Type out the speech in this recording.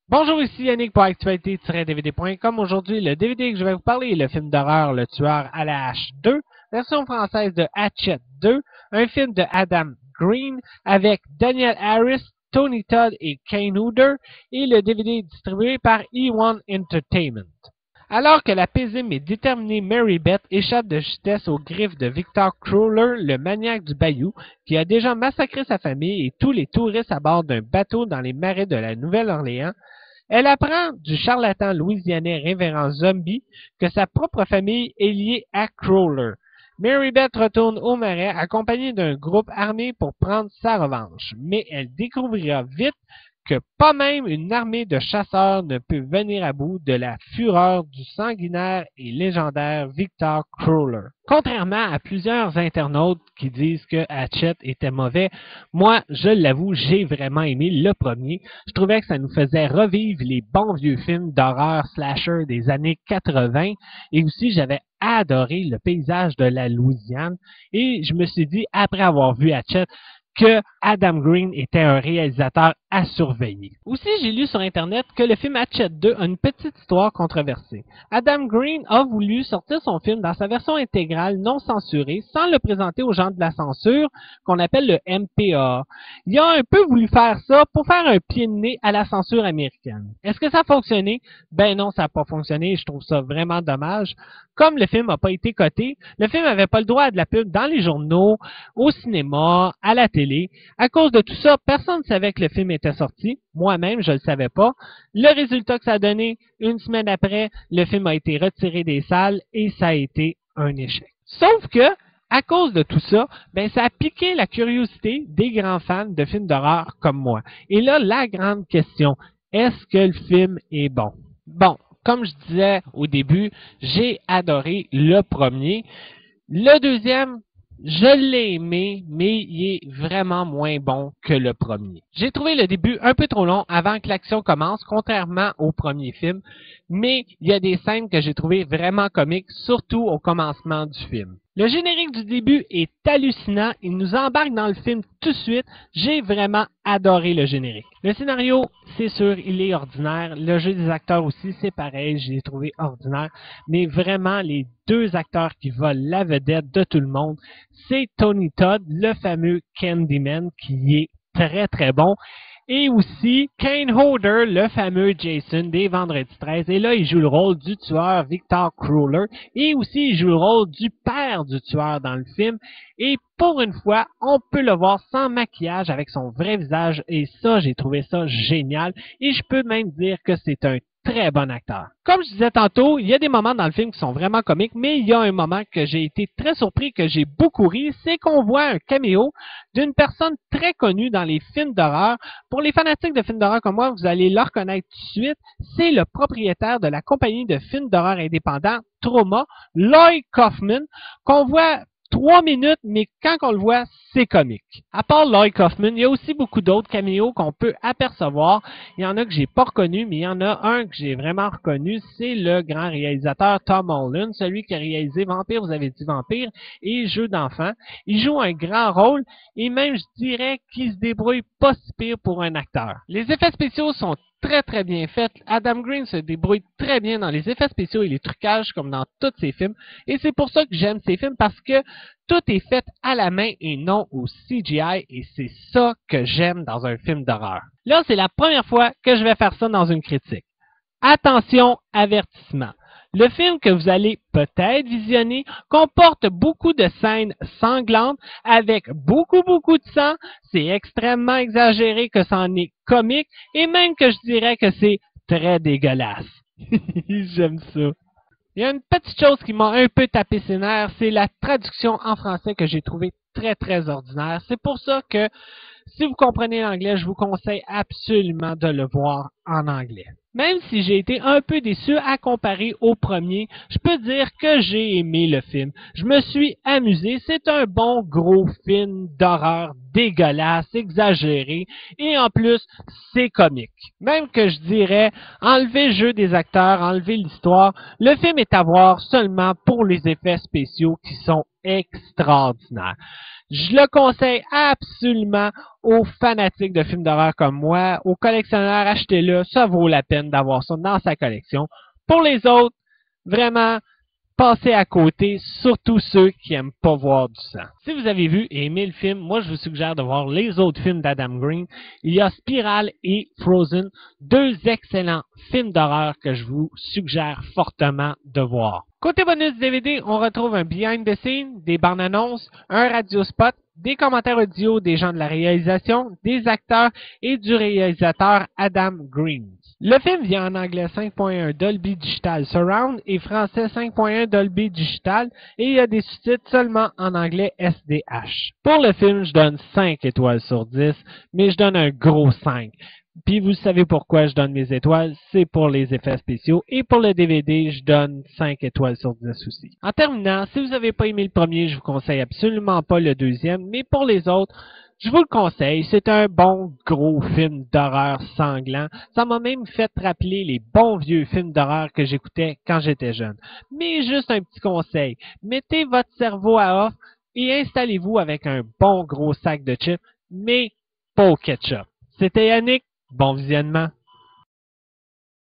Bonjour, ici Yannick pour Actualité-DVD.com. Aujourd'hui, le DVD que je vais vous parler est le film d'horreur Le Tueur à la hache 2, version française de Hatchet 2, un film de Adam Green avec Daniel Harris, Tony Todd et Kane Hodder, et le DVD est distribué par E1 Entertainment. Alors que la paisible et déterminée Mary Beth échappe de justesse aux griffes de Victor Crowler, le maniaque du bayou, qui a déjà massacré sa famille et tous les touristes à bord d'un bateau dans les marais de la Nouvelle-Orléans, elle apprend du charlatan louisianais révérend Zombie que sa propre famille est liée à Crowler. Mary Beth retourne au marais accompagnée d'un groupe armé pour prendre sa revanche, mais elle découvrira vite que pas même une armée de chasseurs ne peut venir à bout de la fureur du sanguinaire et légendaire Victor Crowler. Contrairement à plusieurs internautes qui disent que Hatchet était mauvais, moi, je l'avoue, j'ai vraiment aimé le premier. Je trouvais que ça nous faisait revivre les bons vieux films d'horreur slasher des années 80 et aussi j'avais adoré le paysage de la Louisiane et je me suis dit, après avoir vu Hatchet, que Adam Green était un réalisateur à surveiller. Aussi, j'ai lu sur Internet que le film Hatchet 2 a une petite histoire controversée. Adam Green a voulu sortir son film dans sa version intégrale non censurée sans le présenter aux gens de la censure qu'on appelle le MPAA. Il a un peu voulu faire ça pour faire un pied de nez à la censure américaine. Est-ce que ça a fonctionné? Ben non, ça n'a pas fonctionné et je trouve ça vraiment dommage. Comme le film n'a pas été coté, le film n'avait pas le droit à de la pub dans les journaux, au cinéma, à la télé. À cause de tout ça, personne ne savait que le film était sorti. Moi-même, je ne le savais pas. Le résultat que ça a donné, une semaine après, le film a été retiré des salles et ça a été un échec. Sauf que, à cause de tout ça, ben ça a piqué la curiosité des grands fans de films d'horreur comme moi. Et là, la grande question, est-ce que le film est bon? Bon, comme je disais au début, j'ai adoré le premier. Le deuxième, je l'ai aimé, mais il est vraiment moins bon que le premier. J'ai trouvé le début un peu trop long avant que l'action commence, contrairement au premier film, mais il y a des scènes que j'ai trouvées vraiment comiques, surtout au commencement du film. Le générique du début est hallucinant, il nous embarque dans le film tout de suite, j'ai vraiment adoré le générique. Le scénario, c'est sûr, il est ordinaire, le jeu des acteurs aussi, c'est pareil, j'ai trouvé ordinaire, mais vraiment les deux acteurs qui volent la vedette de tout le monde, c'est Tony Todd, le fameux Candyman, qui est très très bon. Et aussi Kane Hodder, le fameux Jason des Vendredi 13. Et là, il joue le rôle du tueur Victor Crowler. Et aussi, il joue le rôle du père du tueur dans le film. Et pour une fois, on peut le voir sans maquillage avec son vrai visage. Et ça, j'ai trouvé ça génial. Et je peux même dire que c'est un très bon acteur. Comme je disais tantôt, il y a des moments dans le film qui sont vraiment comiques, mais il y a un moment que j'ai été très surpris, que j'ai beaucoup ri, c'est qu'on voit un caméo d'une personne très connue dans les films d'horreur. Pour les fanatiques de films d'horreur comme moi, vous allez le reconnaître tout de suite, c'est le propriétaire de la compagnie de films d'horreur indépendants Trauma, Lloyd Kaufman, qu'on voit 3 minutes, mais quand on le voit, c'est comique. À part Lloyd Kaufman, il y a aussi beaucoup d'autres caméos qu'on peut apercevoir. Il y en a que j'ai pas reconnu, mais il y en a un que j'ai vraiment reconnu, c'est le grand réalisateur Tom Holland, celui qui a réalisé Vampire, vous avez dit Vampire, et Jeux d'enfants. Il joue un grand rôle, et même je dirais qu'il se débrouille pas si pire pour un acteur. Les effets spéciaux sont très très bien faits. Adam Green se débrouille très bien dans les effets spéciaux et les trucages comme dans tous ses films. Et c'est pour ça que j'aime ces films parce que tout est fait à la main et non au CGI et c'est ça que j'aime dans un film d'horreur. Là, c'est la première fois que je vais faire ça dans une critique. Attention, avertissement. Le film que vous allez peut-être visionner comporte beaucoup de scènes sanglantes avec beaucoup de sang. C'est extrêmement exagéré que c'en est comique et même que je dirais que c'est très dégueulasse. J'aime ça. Il y a une petite chose qui m'a un peu tapé ses nerfs, c'est la traduction en français que j'ai trouvé très très ordinaire. C'est pour ça que si vous comprenez l'anglais, je vous conseille absolument de le voir en anglais. Même si j'ai été un peu déçu à comparer au premier, je peux dire que j'ai aimé le film. Je me suis amusé. C'est un bon gros film d'horreur dégueulasse, exagéré, et en plus, c'est comique. Même que je dirais, enlever le jeu des acteurs, enlever l'histoire, le film est à voir seulement pour les effets spéciaux qui sont extraordinaire. Je le conseille absolument aux fanatiques de films d'horreur comme moi, aux collectionneurs, achetez-le, ça vaut la peine d'avoir ça dans sa collection. Pour les autres, vraiment, passez à côté, surtout ceux qui aiment pas voir du sang. Si vous avez vu et aimé le film, moi je vous suggère de voir les autres films d'Adam Green. Il y a Spiral et Frozen, deux excellents films d'horreur que je vous suggère fortement de voir. Côté bonus DVD, on retrouve un behind the scenes, des bandes annonces, un radio spot, des commentaires audio des gens de la réalisation, des acteurs et du réalisateur Adam Green. Le film vient en anglais 5.1 Dolby Digital Surround et français 5.1 Dolby Digital et il y a des sous-titres seulement en anglais SDH. Pour le film, je donne 5 étoiles sur 10, mais je donne un gros 5. Puis vous savez pourquoi je donne mes étoiles, c'est pour les effets spéciaux et pour le DVD, je donne 5 étoiles sur 10 aussi. En terminant, si vous n'avez pas aimé le premier, je vous conseille absolument pas le deuxième, mais pour les autres, je vous le conseille, c'est un bon gros film d'horreur sanglant. Ça m'a même fait rappeler les bons vieux films d'horreur que j'écoutais quand j'étais jeune. Mais juste un petit conseil, mettez votre cerveau à off et installez-vous avec un bon gros sac de chips, mais pas au ketchup. C'était Yannick, bon visionnement.